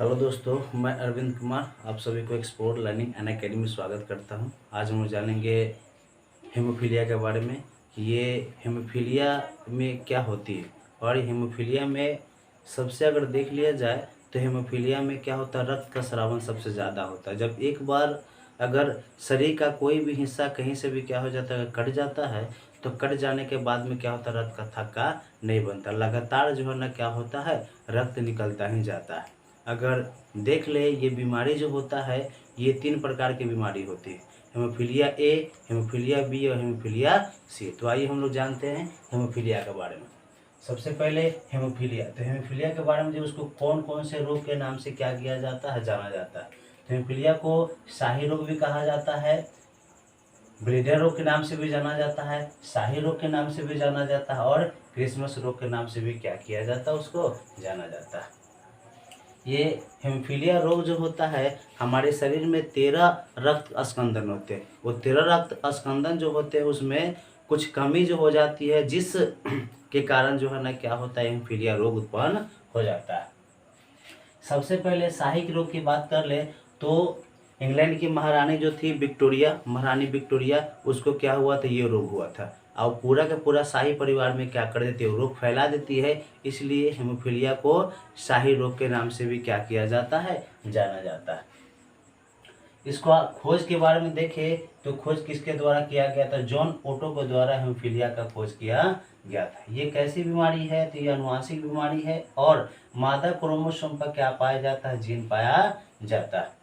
Hello दोस्तों, मैं अरविंद कुमार आप सभी को एक्सपोर्ट लर्निंग एंड अकेडमी में स्वागत करता हूं। आज हम जानेंगे हेमोफीलिया के बारे में कि ये हेमोफीलिया में क्या होती है। और हेमोफीलिया में सबसे अगर देख लिया जाए तो हेमोफीलिया में क्या होता है, रक्त का स्रावन सबसे ज़्यादा होता है। जब एक बार अगर शरीर का कोई भी हिस्सा कहीं से भी क्या हो जाता है, कट जाता है, तो कट जाने के बाद में क्या होता है, रक्त का थक्का नहीं बनता, लगातार जो है ना क्या होता है, रक्त निकलता ही जाता है। अगर देख ले, ये बीमारी जो होता है ये 3 प्रकार की बीमारी होती है, हेमोफीलिया ए, हेमोफीलिया बी और हेमोफीलिया सी। तो आइए हम लोग जानते हैं हेमोफीलिया के बारे में। सबसे पहले हेमोफीलिया, तो हेमोफीलिया के बारे में जो उसको कौन कौन से रोग के नाम से क्या किया जाता है, जाना जाता है। तो हेमोफीलिया को शाही रोग भी कहा जाता है, ब्लीडर रोग के नाम से भी जाना जाता है, शाही रोग के नाम से भी जाना जाता है, और क्रिसमस रोग के नाम से भी क्या किया जाता है, उसको जाना जाता है। ये हेमोफीलिया रोग जो होता है, हमारे शरीर में 13 रक्त स्कंदन होते हैं। वो 13 रक्त स्कंदन जो होते हैं उसमें कुछ कमी जो हो जाती है, जिस के कारण जो है ना क्या होता है, हेमोफीलिया रोग उत्पन्न हो जाता है। सबसे पहले शाही रोग की बात कर ले तो इंग्लैंड की महारानी जो थी विक्टोरिया, महारानी विक्टोरिया, उसको क्या हुआ था, ये रोग हुआ था। और पूरा का पूरा शाही परिवार में क्या कर देती है, रोग फैला देती है। इसलिए हेमोफीलिया को शाही रोग के नाम से भी क्या किया जाता है, जाना जाता है। इसको खोज के बारे में देखें तो खोज किसके द्वारा किया गया था, जॉन ओटो के द्वारा हेमोफीलिया का खोज किया गया था। ये कैसी बीमारी है, तो ये अनुवांशिक बीमारी है और मादा क्रोमोसोम पर क्या पाया जाता है, जीन पाया जाता है।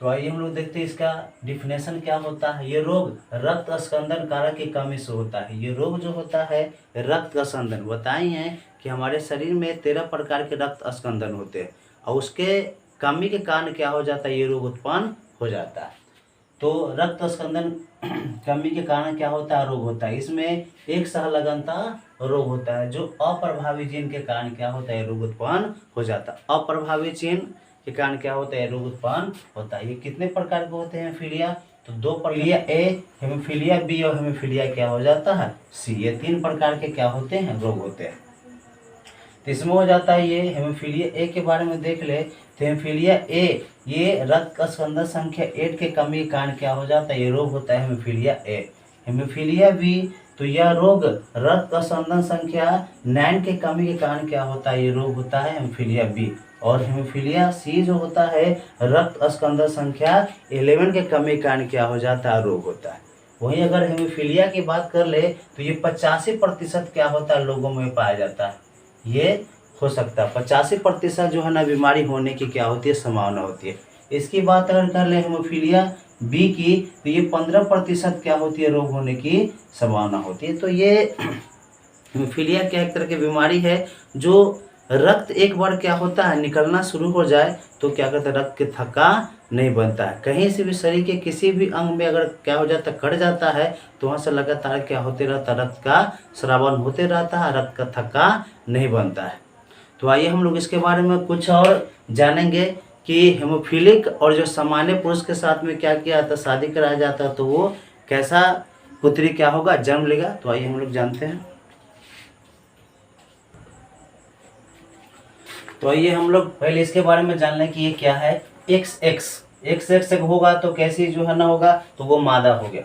तो आइए हम लोग देखते हैं इसका डिफिनेशन क्या होता है। ये रोग रक्त स्कंदन कारक की कमी से होता है। ये रोग जो होता है रक्त स्कंदन, बताए हैं कि हमारे शरीर में 13 प्रकार के रक्त स्कंदन होते हैं और उसके कमी के कारण क्या हो जाता है, ये रोग उत्पन्न हो जाता है। तो रक्त स्कंदन कमी के कारण क्या होता है, रोग होता है। इसमें एक सहलगनता रोग होता है, जो अप्रभावी जीन के कारण क्या होता है, रोग उत्पन्न हो जाता है। अप्रभावी जीन के कारण क्या होता है, रोग उत्पन्न होता है। ये कितने प्रकार के होते हैं हेमोफीलिया, तो 2 हेमोफीलिया ए, हेमोफीलिया बी और हेमोफीलिया क्या हो जाता है, सी। ये 3 प्रकार के क्या होते हैं, रोग होते हैं। तो इसमें हो जाता है ये हेमोफीलिया ए के बारे में देख ले तो हेमोफीलिया ए, ये रक्त स्कंदन संख्या 8 के कमी के कारण क्या हो जाता है, ये रोग होता है हेमोफीलिया ए। हेमोफीलिया बी, तो यह रोग रक्त स्कंदन संख्या 9 के कमी के कारण क्या होता है, ये रोग होता है हेमोफीलिया बी। और हेमोफीलिया सी जो होता है रक्त स्कंदन संख्या 11 के कमी के कारण क्या हो जाता है, रोग होता है। वहीं अगर हेमोफीलिया की बात कर ले तो ये 85% क्या होता है, लोगों में पाया जाता है। ये हो सकता है 85% जो है ना बीमारी होने की क्या होती है, संभावना होती है। इसकी बात अगर कर ले हेमोफीलिया बी की, तो ये 15% क्या होती है, रोग होने की संभावना होती है। तो ये हेमोफीलिया क्या एक तरह की बीमारी है, जो रक्त एक बार क्या होता है निकलना शुरू हो जाए तो क्या कहते हैं, रक्त के थक्का नहीं बनता है। कहीं से भी शरीर के किसी भी अंग में अगर क्या हो जाता है, कट जाता है, तो वहाँ से लगातार क्या होते रहता है, रक्त का स्रावन होते रहता है, रक्त का थक्का नहीं बनता है। तो आइए हम लोग इसके बारे में कुछ और जानेंगे कि हेमोफीलिक और जो सामान्य पुरुष के साथ में क्या किया जाता, शादी कराया जाता है तो वो कैसा पुत्री क्या होगा, जन्म लेगा। तो आइए हम लोग जानते हैं। तो आइए हम लोग पहले इसके बारे में जान लें कि ये क्या है, एक्स एक्स एक्स एक्स होगा तो कैसी जो है ना होगा, तो वो मादा हो गया।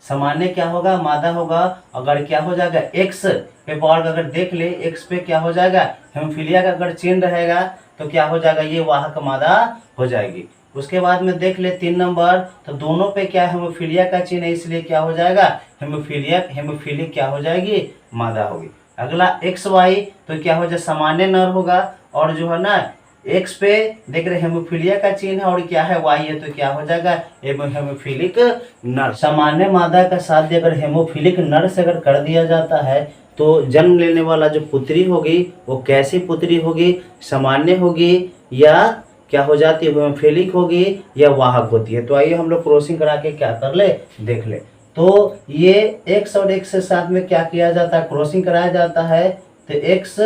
सामान्य क्या होगा, मादा होगा। अगर क्या हो जाएगा एक्स पे पावर अगर देख ले, एक्स पे क्या हो जाएगा, हेमोफीलिया का अगर चिन्ह रहेगा तो क्या हो जाएगा, ये वाहक मादा हो जाएगी। उसके बाद में देख ले 3 नंबर, तो दोनों पे क्या हेमोफीलिया का चिन्ह है, इसलिए क्या हो जाएगा, हेमोफीलिक क्या हो जाएगी, मादा होगी। अगला एक्स वाई, तो क्या हो जाए, सामान्य नर होगा। और जो है ना एक्स पे देख रहे हेमोफीलिया का चिन्ह है और क्या है, वाई है, तो क्या हो जाएगा, हेमोफीलिक नर। सामान्य मादा का शादी अगर हेमोफीलिक नर से अगर कर दिया जाता है तो जन्म लेने वाला जो पुत्री होगी वो कैसी पुत्री होगी, सामान्य होगी या क्या हो जाती है, हेमोफीलिक होगी या वाहक होती है। तो आइए हम लोग क्रॉसिंग करा के क्या कर ले, देख ले। तो ये एक्स और एक्स के साथ में क्या किया जाता है, क्रॉसिंग कराया जाता है। तो एक्स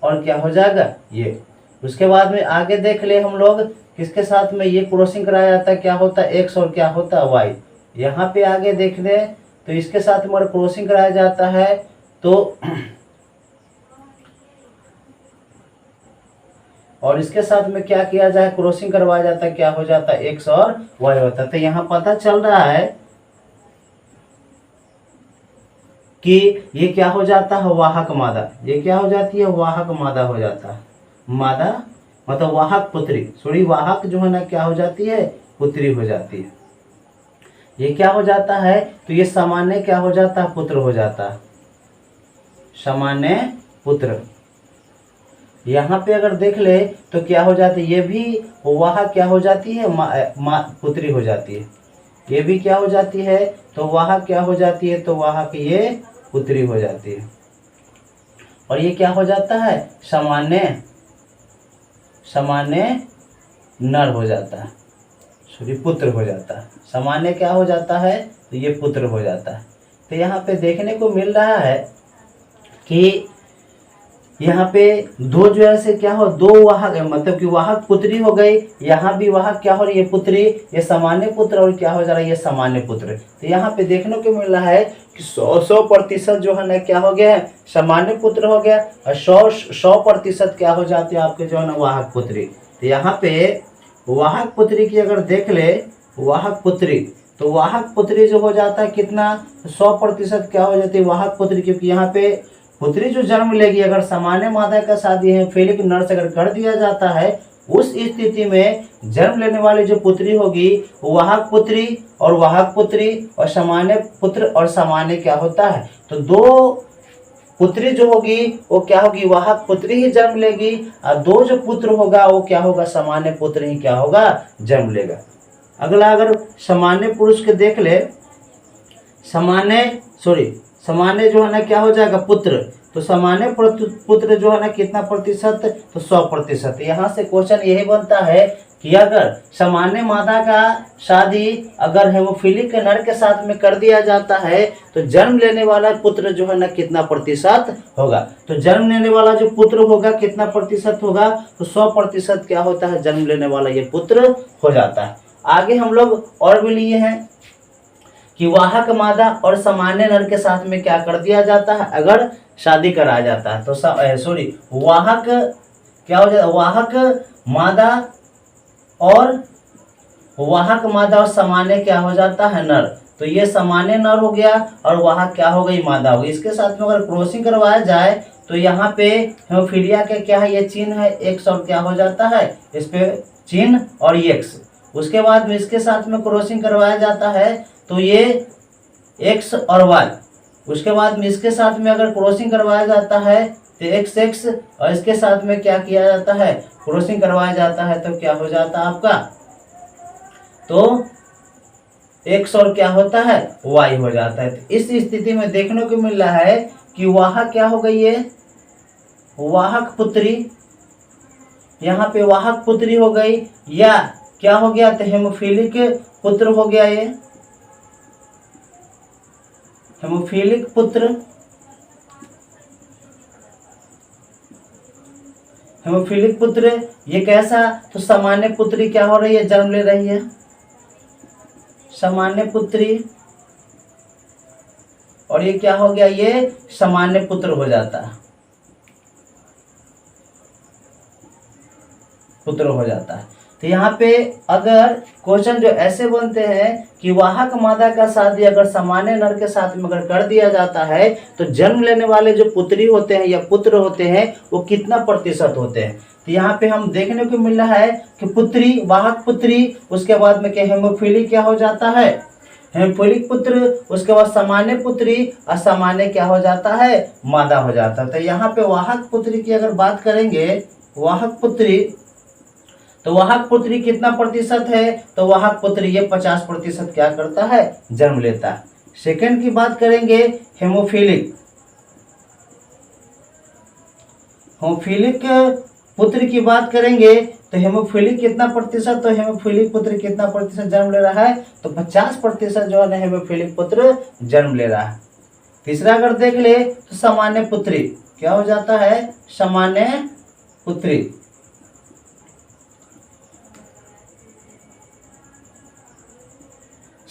और क्या हो जाएगा, ये। उसके बाद में आगे देख ले हम लोग किसके साथ में ये क्रॉसिंग कराया जाता है, क्या होता है, एक्स और क्या होता है, वाई। यहाँ पे आगे देख ले तो इसके साथ में क्रॉसिंग कराया जाता है। तो और इसके साथ में क्या किया जाए, क्रॉसिंग करवाया जाता है, क्या हो जाता है, एक्स और वाई होता है। तो यहाँ पता चल रहा है कि ये क्या हो जाता है, वाहक मादा। ये क्या हो जाती है, वाहक मादा हो जाता है। मादा मतलब वाहक पुत्री, सॉरी वाहक जो है ना क्या हो जाती है, पुत्री हो जाती है। ये क्या हो जाता है, तो ये सामान्य क्या हो जाता है, पुत्र हो जाता है, सामान्य पुत्र। यहाँ पे अगर देख ले तो क्या हो जाती है, ये भी वाहक क्या हो जाती है, पुत्री हो जाती है। ये भी क्या हो जाती है, तो वाहक क्या हो जाती है, तो वाहक ये पुत्री हो जाती है। और ये क्या हो जाता है, सामान्य नर हो जाता है, सॉरी पुत्र हो जाता है। सामान्य क्या हो जाता है, तो ये पुत्र हो जाता है। तो यहाँ पे देखने को मिल रहा है कि यहाँ पे दो जो है से क्या हो, दो वाहक मतलब कि वाहक पुत्री हो गई, यहाँ भी वाहक क्या हो रही है, पुत्री। ये सामान्य पुत्र और क्या हो जा रहा है, ये सामान्य पुत्र। तो यहाँ पे देखने को मिल रहा है कि 100% जो है ना क्या हो गया है, सामान्य पुत्र हो गया, और 100% क्या हो जाते हैं आपके जो है ना वाहक पुत्री। तो यहाँ पे वाहक पुत्री की अगर देख ले, वाहक पुत्री, तो वाहक पुत्री जो हो जाता है कितना, 100% क्या हो जाती है, वाहक पुत्री। क्योंकि यहाँ पे पुत्री जो जन्म लेगी, अगर सामान्य मादा का शादी है फेलिक नर से अगर कर दिया जाता है, उस स्थिति में जन्म लेने वाली जो पुत्री होगी वो वाहक पुत्री और वाहक पुत्री और सामान्य पुत्र और सामान्य क्या होता है, तो दो पुत्री जो होगी वो क्या होगी, वाहक पुत्री ही जन्म लेगी, और दो जो पुत्र होगा वो क्या होगा, सामान्य पुत्र ही क्या होगा, जन्म लेगा। अगला अगर सामान्य पुरुष के देख ले, सामान्य जो है ना क्या हो जाएगा, पुत्र। तो सामान्य पुत्र जो है ना कितना प्रतिशत, तो 100%। यहाँ से क्वेश्चन यही बनता है कि अगर सामान्य मादा का शादी अगर हेमोफिलिक नर के साथ में कर दिया जाता है तो जन्म लेने वाला पुत्र जो है ना कितना प्रतिशत होगा। तो जन्म लेने वाला जो पुत्र होगा कितना प्रतिशत होगा, तो 100% क्या होता है, जन्म लेने वाला ये पुत्र हो जाता है। आगे हम लोग और भी लिए हैं कि वाहक मादा और सामान्य नर के साथ में क्या कर दिया जाता है, अगर शादी कराया जाता है तो वाहक क्या हो जाता है, वाहक मादा और सामान्य क्या हो जाता है, नर। तो ये सामान्य नर हो गया और वाहक क्या हो गई, मादा हो गई। इसके साथ में अगर क्रॉसिंग करवाया जाए तो यहाँ पे हेमोफीलिया के क्या है, ये चिन्ह है एक्स और क्या हो जाता है, इस पे चिन्ह और एक्स। उसके बाद में इसके साथ में क्रॉसिंग करवाया जाता है तो ये एक्स और वाई। उसके बाद में इसके साथ में अगर क्रॉसिंग करवाया जाता है तो एक्स एक्स, और इसके साथ में क्या किया जाता है, क्रॉसिंग करवाया जाता है तो क्या हो जाता है आपका, तो एक्स और क्या होता है, वाई हो जाता है। तो इस स्थिति में देखने को मिल रहा है कि वाहक क्या हो गई है, वाहक पुत्री, यहाँ पे वाहक पुत्री हो गई, या क्या हो गया, तो हेमोफिलिक पुत्र हो गया, ये हेमोफिलिक पुत्र। हेमोफिलिक पुत्र ये कैसा, तो सामान्य पुत्री क्या हो रही है, जन्म ले रही है, सामान्य पुत्री। और ये क्या हो गया, ये सामान्य पुत्र हो जाता है, पुत्र हो जाता है। तो यहाँ पे अगर क्वेश्चन जो ऐसे बनते हैं कि वाहक मादा का शादी अगर सामान्य नर के साथ में अगर कर दिया जाता है तो जन्म लेने वाले जो पुत्री होते हैं या पुत्र होते हैं वो कितना प्रतिशत होते हैं। तो यहाँ पे हम देखने को मिल रहा है कि पुत्री, वाहक पुत्री, उसके बाद में क्या हेमोफिलिक क्या हो जाता है, हेमोफिलिक पुत्र, उसके बाद सामान्य पुत्री, असामान्य क्या हो जाता है, मादा हो जाता है। तो यहाँ पे वाहक पुत्री की अगर बात करेंगे, वाहक पुत्री, तो वाहक पुत्री कितना प्रतिशत है, तो वाहक पुत्री ये 50% क्या करता है, जन्म लेता है। सेकंड की बात करेंगे हेमोफिलिक, हेमोफिलिक पुत्र की बात करेंगे तो हेमोफिलिक कितना प्रतिशत, तो हेमोफिलिक पुत्र कितना प्रतिशत जन्म ले रहा है, तो 50% जो है हेमोफिलिक पुत्र जन्म ले रहा है। तीसरा अगर देख ले तो सामान्य पुत्री क्या हो जाता है, सामान्य पुत्री,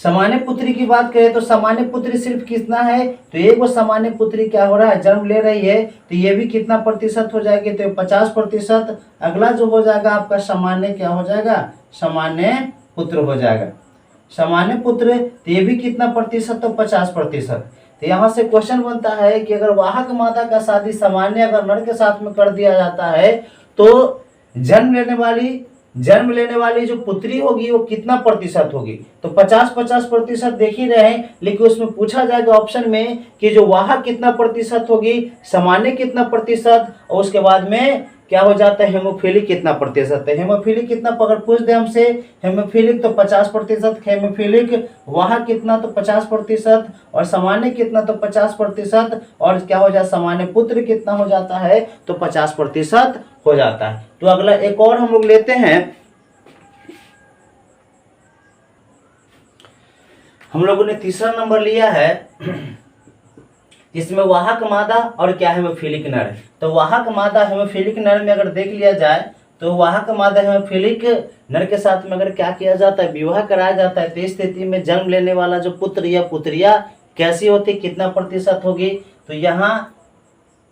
सामान्य पुत्री की बात करें तो सामान्य पुत्री सिर्फ कितना है, तो एक वो सामान्य पुत्री क्या हो रहा है, जन्म ले रही है, तो ये भी कितना प्रतिशत हो जाएगी, तो 50%। अगला जो हो जाएगा आपका सामान्य क्या हो जाएगा, सामान्य पुत्र हो जाएगा। सामान्य पुत्र तो ये भी कितना प्रतिशत, तो 50%। तो यहाँ से क्वेश्चन बनता है कि अगर वाहक मादा का शादी सामान्य अगर नर के साथ में कर दिया जाता है तो जन्म लेने वाली जो पुत्री होगी वो कितना प्रतिशत होगी, तो 50-50% देख ही रहे हैं, लेकिन उसमें पूछा जाएगा ऑप्शन में कि जो वाहक कितना प्रतिशत होगी, सामान्य कितना प्रतिशत, और उसके बाद में क्या हो जाता है, हेमोफिलिक कितना प्रतिशत है। हेमोफिलिक कितना अगर पूछ दे हमसे, हेमोफिलिक तो 50%, हेमोफिलिक वाहक कितना तो 50%, और सामान्य कितना तो 50%, और क्या हो जाए सामान्य पुत्र कितना हो जाता है, तो 50% हो जाता है। तो अगला एक और हम लोग लेते हैं, हम लोगों ने तीसरा नंबर लिया है, इसमें वाहक मादा और क्या हेमोफिलिक नर। तो वाहक मादा हेमोफिलिक नर में अगर देख लिया जाए तो वाहक मादा हेमोफिलिक नर के साथ में अगर क्या किया जाता है, विवाह कराया जाता है, तो इस स्थिति में जन्म लेने वाला जो पुत्र या पुत्रिया कैसी होती, कितना प्रतिशत होगी। तो यहाँ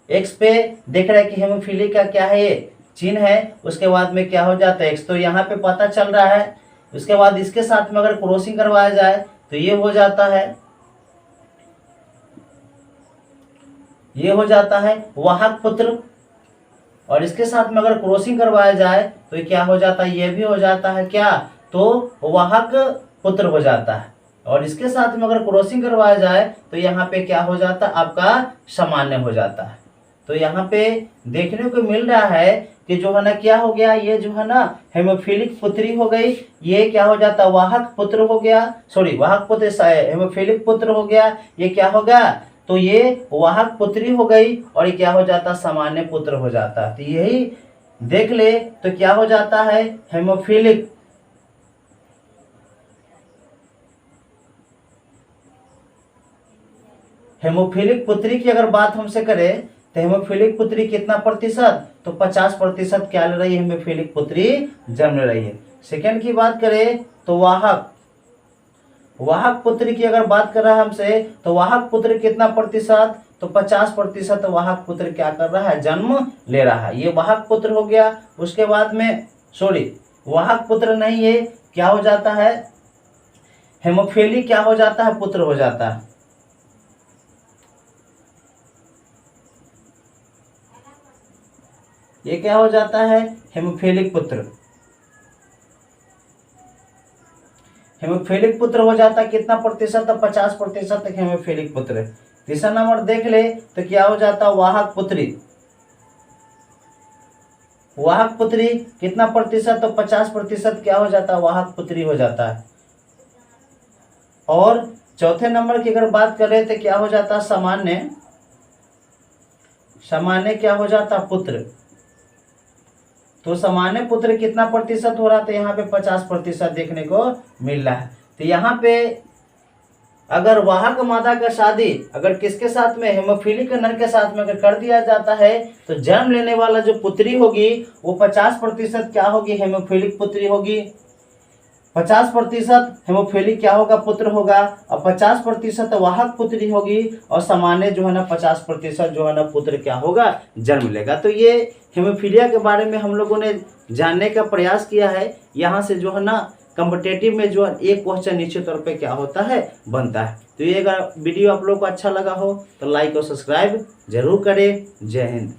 एक्स पे देख रहा है कि हेमोफिलिक का क्या है, ये चिन्ह है, उसके बाद में क्या हो जाता है एक्स, तो यहाँ पे पता चल रहा है। उसके बाद इसके साथ में अगर क्रॉसिंग करवाया जाए तो ये हो जाता है, ये हो जाता है वाहक पुत्र, और इसके साथ में अगर क्रॉसिंग करवाया जाए तो ये क्या हो जाता है, ये भी हो जाता है क्या, तो वाहक पुत्र हो जाता है। और इसके साथ में अगर क्रॉसिंग करवाया जाए तो यहाँ पे क्या हो जाता है, आपका सामान्य हो जाता है। तो यहाँ पे देखने को मिल रहा है कि जो है ना क्या हो गया, ये जो है ना हेमोफिलिक पुत्री हो गई, ये क्या हो जाता है, वाहक पुत्र हो गया, सॉरी वाहक पुत्र हेमोफिलिक पुत्र हो गया, ये क्या हो गया, तो ये वाहक पुत्री हो गई, और ये क्या हो जाता, सामान्य पुत्र हो जाता है। तो यही देख ले तो क्या हो जाता है, हेमोफिलिक पुत्री की अगर बात हमसे करें तो हेमोफिलिक पुत्री कितना प्रतिशत, तो 50% क्या ले रही है, हेमोफिलिक पुत्री जन्म ले रही है। सेकंड की बात करें तो वाहक पुत्र की अगर बात कर रहा है हमसे, तो वाहक पुत्र कितना प्रतिशत, तो 50% वाहक पुत्र क्या कर रहा है, जन्म ले रहा है, ये वाहक पुत्र हो गया। उसके बाद में सॉरी वाहक पुत्र नहीं है, क्या हो जाता है, हेमोफिलिक क्या हो जाता है, पुत्र हो जाता है। ये क्या हो जाता है, हेमोफिलिक पुत्र, हेमोफिलिक पुत्र हो जाता है, कितना प्रतिशत, 50% तक हेमोफिलिक पुत्र। तीसरा नंबर देख ले तो क्या हो जाता है, वाहक पुत्री, वाहक पुत्री कितना प्रतिशत, तो 50% क्या हो जाता है, वाहक पुत्री हो जाता है। और चौथे नंबर की अगर बात करें तो क्या हो जाता है, सामान्य क्या हो जाता है, पुत्र। तो सामान्य पुत्र कितना प्रतिशत हो रहा था, यहाँ पे 50% देखने को मिल रहा है। तो यहाँ पे अगर वाहक मादा का शादी अगर किसके साथ में, हेमोफिलिक नर के साथ में अगर कर दिया जाता है तो जन्म लेने वाला जो पुत्री होगी वो 50% क्या होगी, हेमोफिलिक पुत्री होगी। 50% हेमोफिलिक क्या होगा, पुत्र होगा, और 50% वाहक पुत्री होगी, और सामान्य जो है ना 50% जो है ना पुत्र क्या होगा, जन्म लेगा। तो ये हेमोफिलिया के बारे में हम लोगों ने जानने का प्रयास किया है। यहाँ से जो है ना कॉम्पिटिटिव में जो एक क्वेश्चन निश्चित तौर पे क्या होता है, बनता है। तो ये अगर वीडियो आप लोग को अच्छा लगा हो तो लाइक और सब्सक्राइब जरूर करें। जय हिंद।